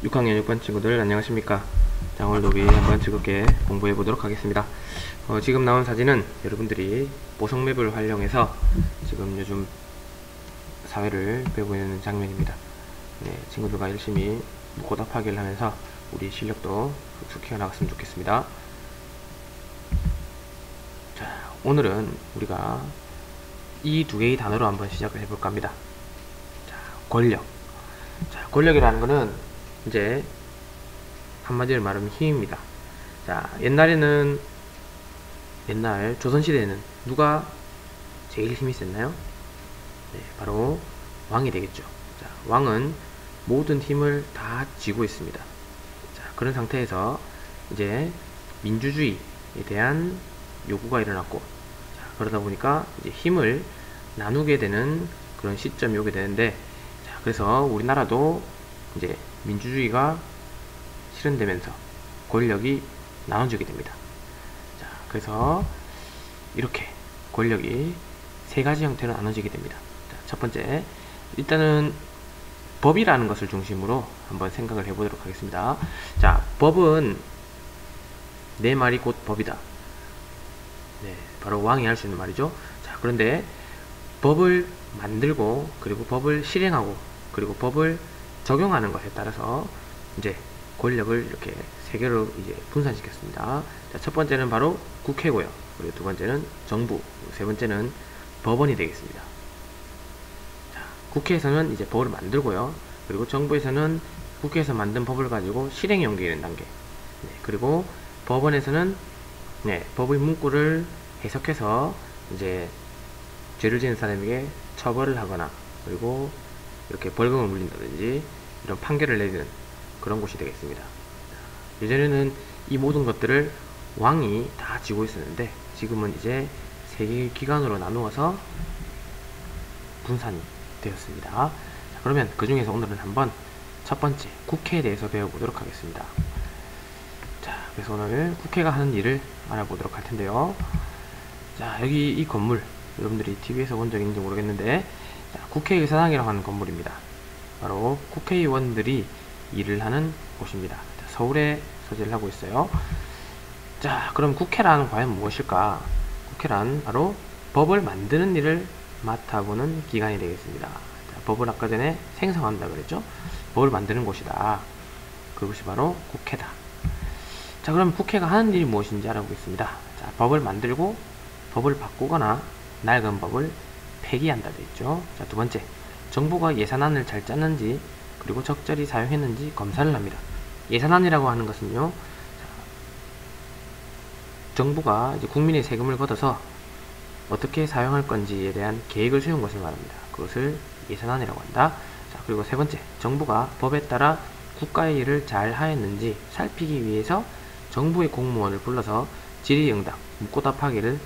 6학년 6반 친구들 안녕하십니까. 자, 오늘도 우리 한번 즐겁게 공부해 보도록 하겠습니다. 지금 나온 사진은 여러분들이 보석맵을 활용해서 지금 요즘 사회를 배우고 있는 장면입니다. 네, 친구들과 열심히 묻고 답하기를 하면서 우리 실력도 쑥쑥 키워나갔으면 좋겠습니다. 자, 오늘은 우리가 이 두 개의 단어로 한번 시작을 해볼까 합니다. 자, 권력. 자, 권력이라는 거는 이제 한마디로 말하면 힘입니다. 자, 옛날 조선시대에는 누가 제일 힘이 셌나요? 네, 바로 왕이 되겠죠. 자, 왕은 모든 힘을 다 쥐고 있습니다. 자, 그런 상태에서 이제 민주주의에 대한 요구가 일어났고, 자, 그러다 보니까 이제 힘을 나누게 되는 그런 시점이 오게 되는데, 자, 그래서 우리나라도 이제 민주주의가 실현되면서 권력이 나눠지게 됩니다. 자, 그래서 이렇게 권력이 세 가지 형태로 나눠지게 됩니다. 자, 첫 번째, 일단은 법이라는 것을 중심으로 한번 생각을 해보도록 하겠습니다. 자, 법은 내 말이 곧 법이다. 네, 바로 왕이 할 수 있는 말이죠. 자, 그런데 법을 만들고 그리고 법을 실행하고 그리고 법을 적용하는 것에 따라서 이제 권력을 이렇게 세 개로 이제 분산시켰습니다. 자, 첫 번째는 바로 국회고요. 그리고 두 번째는 정부, 세 번째는 법원이 되겠습니다. 자, 국회에서는 이제 법을 만들고요. 그리고 정부에서는 국회에서 만든 법을 가지고 실행에 옮기는 단계. 네, 그리고 법원에서는 법의 문구를 해석해서 이제 죄를 지은 사람에게 처벌을 하거나 그리고 이렇게 벌금을 물린다든지 이런 판결을 내리는 그런 곳이 되겠습니다. 예전에는 이 모든 것들을 왕이 다 쥐고 있었는데 지금은 이제 세 개의 기관으로 나누어서 분산이 되었습니다. 자, 그러면 그 중에서 오늘은 한번 첫 번째 국회에 대해서 배워보도록 하겠습니다. 자, 그래서 오늘 국회가 하는 일을 알아보도록 할 텐데요. 자, 여기 이 건물 여러분들이 TV에서 본 적 있는지 모르겠는데, 자, 국회의사당이라고 하는 건물입니다. 바로 국회의원들이 일을 하는 곳입니다. 자, 서울에 소재를 하고 있어요. 자, 그럼 국회란 과연 무엇일까? 국회란 바로 법을 만드는 일을 맡아보는 기관이 되겠습니다. 자, 법을 아까 전에 생성한다 그랬죠? 법을 만드는 곳이다. 그것이 바로 국회다. 자, 그럼 국회가 하는 일이 무엇인지 알아보겠습니다. 자, 법을 만들고 법을 바꾸거나 낡은 법을 폐기한다 되죠. 자, 두 번째, 정부가 예산안을 잘 짰는지 그리고 적절히 사용했는지 검사를 합니다. 예산안이라고 하는 것은요, 정부가 이제 국민의 세금을 걷어서 어떻게 사용할 건지에 대한 계획을 세운 것을 말합니다. 그것을 예산안이라고 한다. 자, 그리고 세 번째, 정부가 법에 따라 국가의 일을 잘 하였는지 살피기 위해서 정부의 공무원을 불러서 질의응답, 묻고답하기를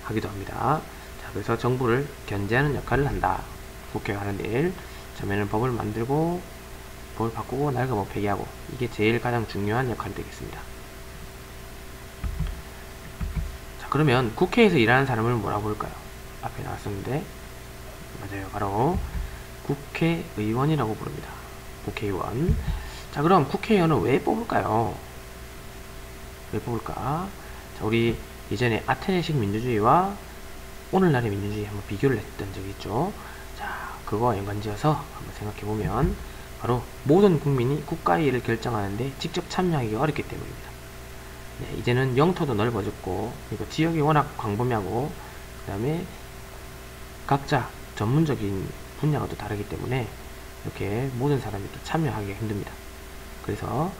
하기도 합니다. 자, 그래서 정부를 견제하는 역할을 한다. 국회가 하는 일. 처음에는 법을 만들고 법을 바꾸고 낡은 법 폐기하고, 이게 제일 가장 중요한 역할이 되겠습니다. 자, 그러면 국회에서 일하는 사람을 뭐라고 부를까요? 앞에 나왔었는데 맞아요, 바로 국회의원이라고 부릅니다. 국회의원. 자, 그럼 국회의원은 왜 뽑을까요? 왜 뽑을까? 자, 우리 예전에 아테네식 민주주의와 오늘날의 민주주의 한번 비교를 했던 적이 있죠. 자, 그거와 연관지어서 한번 생각해보면 바로 모든 국민이 국가의 일을 결정하는데 직접 참여하기가 어렵기 때문입니다. 네, 이제는 영토도 넓어졌고 그리고 지역이 워낙 광범위하고 그 다음에 각자 전문적인 분야가 또 다르기 때문에 이렇게 모든 사람이 또 참여하기가 힘듭니다. 그래서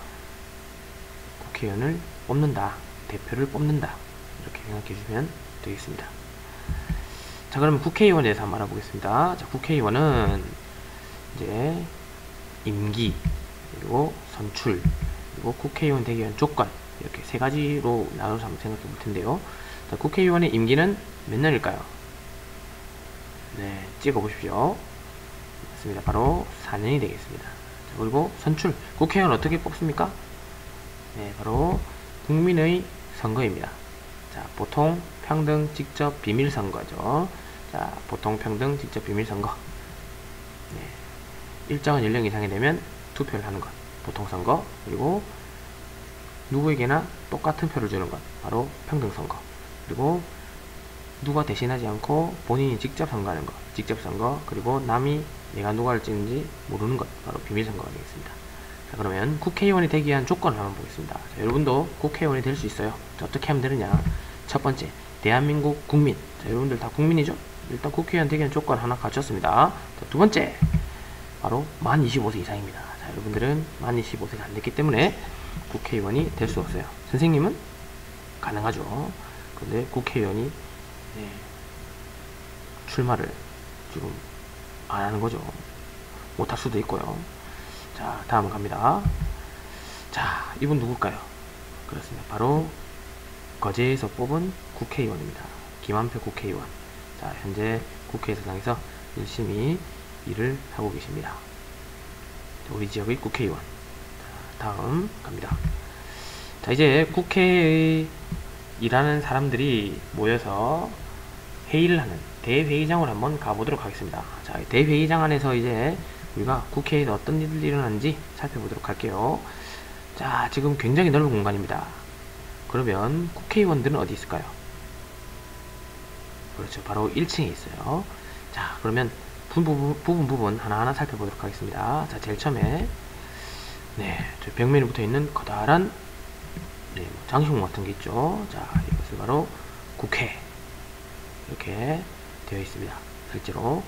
국회의원을 뽑는다, 대표를 뽑는다, 이렇게 생각해 주시면 되겠습니다. 자, 그러면 국회의원에 대해서 한번 알아보겠습니다. 자, 국회의원은 이제 임기, 그리고 선출, 그리고 국회의원 되기 위한 조건, 이렇게 세 가지로 나눠서 한번 생각해 볼 텐데요. 자, 국회의원의 임기는 몇 년일까요? 네, 찍어 보십시오. 맞습니다. 바로 4년이 되겠습니다. 자, 그리고 선출, 국회의원 어떻게 뽑습니까? 네, 바로 국민의 선거입니다. 자, 보통, 평등, 직접, 비밀 선거죠. 자, 보통, 평등, 직접, 비밀 선거. 네, 일정한 연령 이상이 되면 투표를 하는 것, 보통선거. 그리고 누구에게나 똑같은 표를 주는 것, 바로 평등선거. 그리고 누가 대신하지 않고 본인이 직접 선거하는 것, 직접선거. 그리고 남이 내가 누가를 찍는지 모르는 것, 바로 비밀선거가 되겠습니다. 자, 그러면 국회의원이 되기 위한 조건을 한번 보겠습니다. 자, 여러분도 국회의원이 될 수 있어요. 자, 어떻게 하면 되느냐. 첫 번째, 대한민국 국민. 자, 여러분들 다 국민이죠? 일단 국회의원 되기 위한 조건 하나 갖췄습니다. 자, 두 번째, 바로 만 25세 이상입니다. 자, 여러분들은 만 25세가 안 됐기 때문에 국회의원이 될 수 없어요. 선생님은 가능하죠. 근데 국회의원이 출마를 지금 안 하는 거죠. 못할 수도 있고요. 자, 다음 갑니다. 자, 이분 누굴까요? 그렇습니다. 바로 거제에서 뽑은 국회의원입니다. 김한표 국회의원. 자, 현재 국회의사당에서 열심히 일을 하고 계십니다. 우리 지역의 국회의원. 자, 다음 갑니다. 자, 이제 국회에 일하는 사람들이 모여서 회의를 하는 대회의장을 한번 가보도록 하겠습니다. 자, 대회의장 안에서 이제 우리가 국회에서 어떤 일들이 일어나는지 살펴보도록 할게요. 자, 지금 굉장히 넓은 공간입니다. 그러면 국회의원들은 어디 있을까요? 그렇죠. 바로 1층에 있어요. 자, 그러면 부분 하나하나 살펴보도록 하겠습니다. 자, 제일 처음에 저 벽면에 붙어있는 커다란 장식물 같은 게 있죠. 자, 이것을 바로 국회 이렇게 되어 있습니다. 실제로.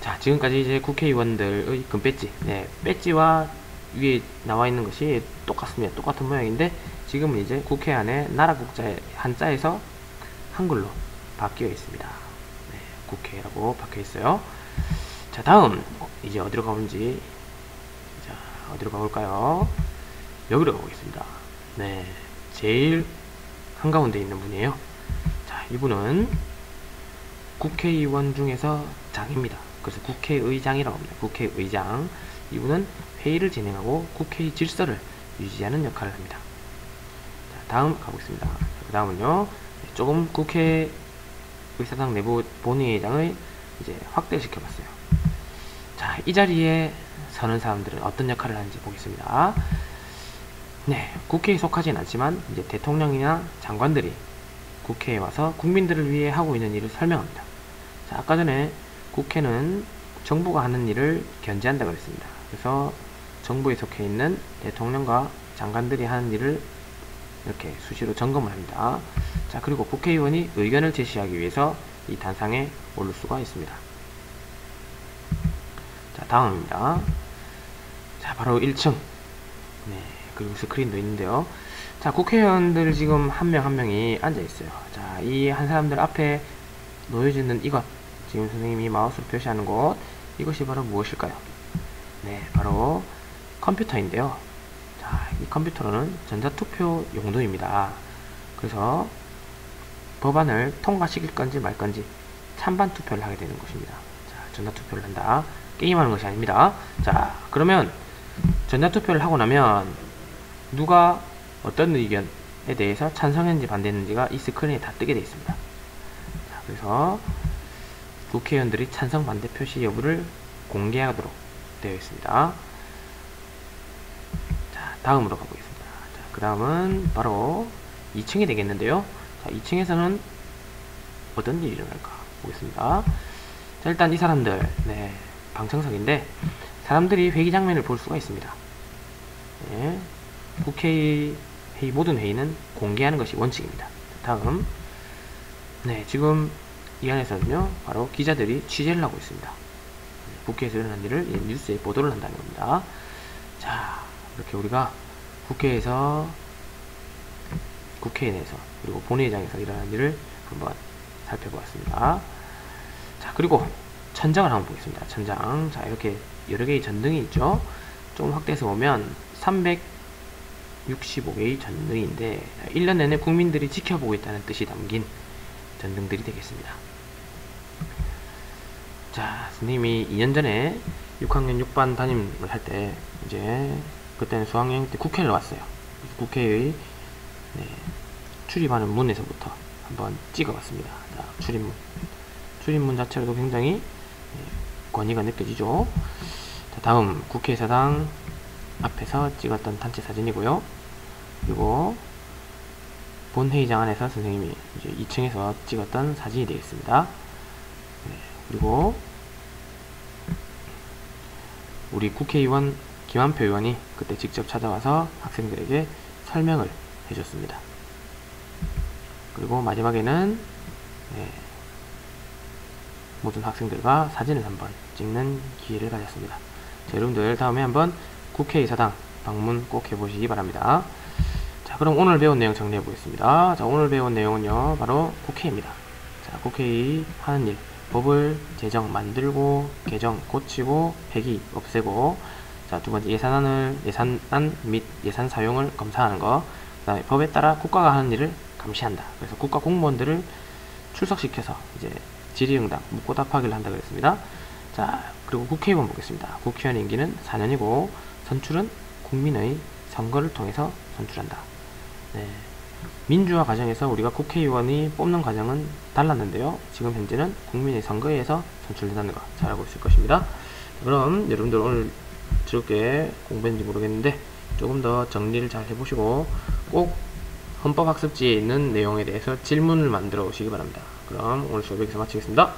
자, 지금까지 이제 국회의원들의 금배지, 배지와 위에 나와 있는 것이 똑같습니다. 똑같은 모양인데 지금은 이제 국회 안에 나라 국자의 한자에서 한글로 바뀌어 있습니다. 국회라고 바뀌어 있어요. 자, 다음 이제 어디로 가볼지. 자, 어디로 가볼까요? 여기로 가보겠습니다. 제일 한가운데 있는 분이에요. 자, 이분은 국회의원 중에서 장입니다. 그래서 국회의장이라고 합니다. 국회의장. 이분은 회의를 진행하고 국회의 질서를 유지하는 역할을 합니다. 자, 다음 가보겠습니다. 그 다음은요, 조금 국회의사당 내부 본회의장을 이제 확대시켜 봤어요. 자, 이 자리에 서는 사람들은 어떤 역할을 하는지 보겠습니다. 국회에 속하진 않지만 이제 대통령이나 장관들이 국회에 와서 국민들을 위해 하고 있는 일을 설명합니다. 자, 아까 전에 국회는 정부가 하는 일을 견제한다고 했습니다. 그래서 정부에 속해 있는 대통령과 장관들이 하는 일을 이렇게 수시로 점검을 합니다. 자, 그리고 국회의원이 의견을 제시하기 위해서 이 단상에 오를 수가 있습니다. 자, 다음입니다. 자, 바로 1층. 그리고 스크린도 있는데요. 자, 국회의원들 지금 한 명 한 명이 앉아 있어요. 자, 이 한 사람들 앞에 놓여져 있는 이것, 지금 선생님이 마우스로 표시하는 곳, 이것이 바로 무엇일까요? 바로 컴퓨터인데요. 자, 이 컴퓨터로는 전자투표 용도입니다. 그래서 법안을 통과시킬 건지 말 건지 찬반 투표를 하게 되는 것입니다. 자, 전자투표를 한다. 게임하는 것이 아닙니다. 자, 그러면 전자투표를 하고 나면 누가 어떤 의견에 대해서 찬성했는지 반대했는지가 이 스크린에 다 뜨게 되어 있습니다. 자, 그래서 국회의원들이 찬성 반대 표시 여부를 공개하도록 되어 있습니다. 자, 다음으로 가보겠습니다. 자, 그 다음은 바로 2층이 되겠는데요. 자, 2층에서는 어떤 일이 일어날까 보겠습니다. 자, 일단 이 사람들, 방청석인데 사람들이 회의 장면을 볼 수가 있습니다. 국회의 회의, 모든 회의는 공개하는 것이 원칙입니다. 다음, 지금 이 안에서는요, 바로 기자들이 취재를 하고 있습니다. 국회에서 일어난 일을 뉴스에 보도를 한다는 겁니다. 자, 이렇게 우리가 국회에 내에서 그리고 본회의장에서 일어난 일을 한번 살펴보았습니다. 자, 그리고 천장을 한번 보겠습니다. 천장. 자, 이렇게 여러 개의 전등이 있죠. 좀 확대해서 보면 365개의 전등인데 1년 내내 국민들이 지켜보고 있다는 뜻이 담긴 전등들이 되겠습니다. 자, 선생님이 2년 전에 6학년 6반 담임을 할 때 이제 그때는 수학여행 때 국회를 왔어요. 국회의 출입하는 문에서부터 한번 찍어봤습니다. 자, 출입문 자체로도 굉장히 권위가 느껴지죠. 자, 다음 국회의사당 앞에서 찍었던 단체 사진이고요. 그리고 본회의장 안에서 선생님이 이제 2층에서 찍었던 사진이 되겠습니다. 네, 그리고 우리 국회의원 김한표 의원이 그때 직접 찾아와서 학생들에게 설명을 해줬습니다. 그리고 마지막에는 모든 학생들과 사진을 한번 찍는 기회를 가졌습니다. 자, 여러분들 다음에 한번 국회의사당 방문 꼭 해보시기 바랍니다. 자, 그럼 오늘 배운 내용 정리해 보겠습니다. 자, 오늘 배운 내용은요, 바로 국회입니다. 자, 국회의 하는 일, 법을 제정, 만들고, 개정, 고치고, 폐기, 없애고, 자, 두 번째 예산안 및 예산 사용을 검사하는 거, 그 다음에 법에 따라 국가가 하는 일을 감시한다. 그래서 국가 공무원들을 출석시켜서 이제 질의응답, 묻고 답하기를 한다 그랬습니다. 자, 그리고 국회의원 보겠습니다. 국회의원 임기는 4년이고 선출은 국민의 선거를 통해서 선출한다. 네. 민주화 과정에서 우리가 국회의원이 뽑는 과정은 달랐는데요. 지금 현재는 국민의 선거에 의해서 선출된다는 거 잘 알고 있을 것입니다. 그럼 여러분들 오늘 즐겁게 공부했는지 모르겠는데 조금 더 정리를 잘 해보시고 꼭 헌법학습지에 있는 내용에 대해서 질문을 만들어 오시기 바랍니다. 그럼 오늘 수업 여기서 마치겠습니다.